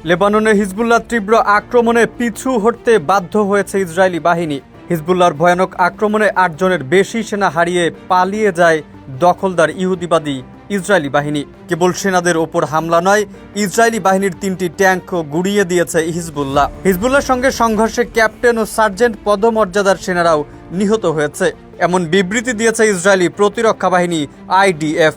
লেবাননে হিজবুল্লাহ তীব্র আক্রমণে পিছু হটতে বাধ্য হয়েছে ইসরায়েলি বাহিনী। হিজবুল্লাহর ভয়ানক আক্রমণে ৮ জনের বেশি সেনা হারিয়ে পালিয়ে যায় দখলদার ইহুদিবাদী ইসরায়েলি বাহিনী। কেবল সেনাদের ওপর হামলা নয়, ইসরায়েলি বাহিনীর 3টি ট্যাঙ্কও গুড়িয়ে দিয়েছে হিজবুল্লাহর সঙ্গে সংঘর্ষে ক্যাপ্টেন ও সার্জেন্ট পদমর্যাদার সেনারাও নিহত হয়েছে, এমন বিবৃতি দিয়েছে ইসরায়েলি প্রতিরক্ষা বাহিনী IDF।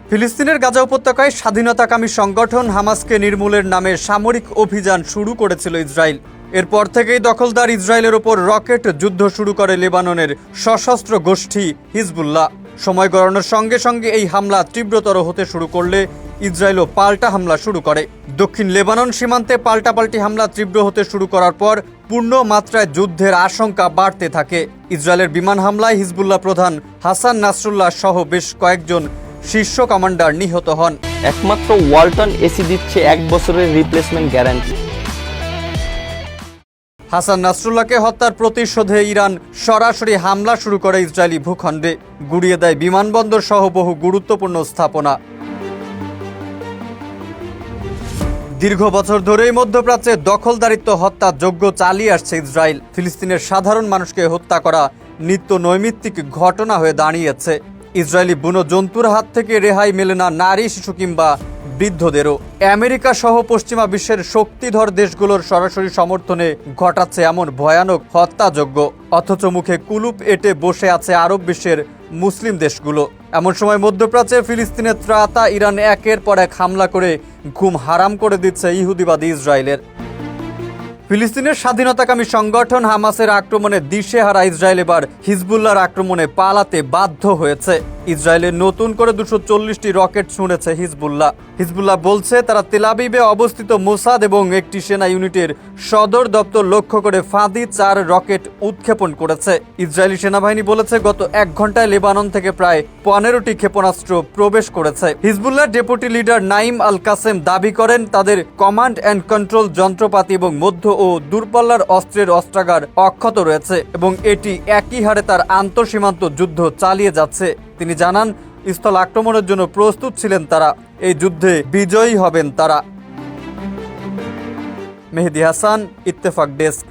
ফিলিস্তিনের গাজা উপত্যকায় স্বাধীনতাকামী সংগঠন হামাসকে নির্মূলের নামে সামরিক অভিযান শুরু করেছিল ইসরায়েল। এরপর থেকেই দখলদার ইসরায়েলের ওপর রকেট যুদ্ধ শুরু করে লেবাননের সশস্ত্র গোষ্ঠী হিজবুল্লাহ। সময় গড়ানোর সঙ্গে সঙ্গে এই হামলা তীব্রতর হতে শুরু করলে ইসরায়েলও পাল্টা হামলা শুরু করে। দক্ষিণ লেবানন সীমান্তে পাল্টাপাল্টি হামলা তীব্র হতে শুরু করার পর পূর্ণ মাত্রায় যুদ্ধের আশঙ্কা বাড়তে থাকে। ইসরায়েলের বিমান হামলায় হিজবুল্লাহ প্রধান হাসান নাসরুল্লাহ সহ বেশ কয়েকজন শীর্ষ কমান্ডার নিহত হন। একমাত্র ওয়ালটন এসি দিচ্ছে 1 বছরের রিপ্লেসমেন্ট গ্যারান্টি। হাসান নাসরুল্লাহকে হত্যার প্রতিশোধে ইরান সরাসরি হামলা শুরু করে ইসরায়েলি ভূখণ্ডে, গুড়িয়ে দেয় বিমানবন্দর সহ বহু গুরুত্বপূর্ণ স্থাপনা। দীর্ঘ বছর ধরেই মধ্যপ্রাচ্যে দখলদারিত্ব হত্যা যজ্ঞ চালিয়ে আসছে ইসরায়েল। ফিলিস্তিনের সাধারণ মানুষকে হত্যা করা নিত্য নৈমিত্তিক ঘটনা হয়ে দাঁড়িয়েছে। ইসরায়েলি বুনো জন্তুর হাত থেকে রেহাই মেলে না নারী, শিশু কিংবা বৃদ্ধদেরও। আমেরিকা সহ পশ্চিমা বিশ্বের শক্তিধর দেশগুলোর সরাসরি সমর্থনে ঘটাচ্ছে এমন ভয়ানক হত্যাযজ্ঞ, অথচ মুখে কুলুপ এঁটে বসে আছে আরব বিশ্বের মুসলিম দেশগুলো। এমন সময় মধ্যপ্রাচ্যে ফিলিস্তিনের ত্রাতা ইরান একের পর এক হামলা করে ঘুম হারাম করে দিচ্ছে ইহুদিবাদী ইসরায়েলের। ফিলিস্তিনের স্বাধীনতাকামী সংগঠন হামাসের আক্রমণে দিশেহারা ইসরায়েল এবার হিজবুল্লাহর আক্রমণে পালাতে বাধ্য হয়েছে। ইসরায়েলের নতুন করে 240টি রকেট ছুঁড়েছে হিজবুল্লাহ বলছে তারা তেল আবিবে অবস্থিত মোসাদ এবং একটি সেনা ইউনিটের সদর দপ্তর লক্ষ্য করে ফাঁদি 4 রকেট উৎক্ষেপণ করেছে। ইসরায়েলি সেনাবাহিনী বলেছে গত 1 ঘন্টায় লেবানন থেকে প্রায় 15টি ক্ষেপণাস্ত্র প্রবেশ করেছে। হিজবুল্লাহ ডেপুটি লিডার নাইম আল কাসেম দাবি করেন তাদের কমান্ড অ্যান্ড কন্ট্রোল যন্ত্রপাতি এবং মধ্য ও দূরপাল্লার অস্ত্রের অস্ত্রাগার অক্ষত রয়েছে এবং এটি একই হারে তার আন্তঃসীমান্ত যুদ্ধ চালিয়ে যাচ্ছে। তিনি জানান স্থল আক্রমণের জন্য প্রস্তুত ছিলেন তারা, এই যুদ্ধে বিজয়ী হবেন তারা। মেহেদী হাসান, ইত্তেফাক ডেস্ক।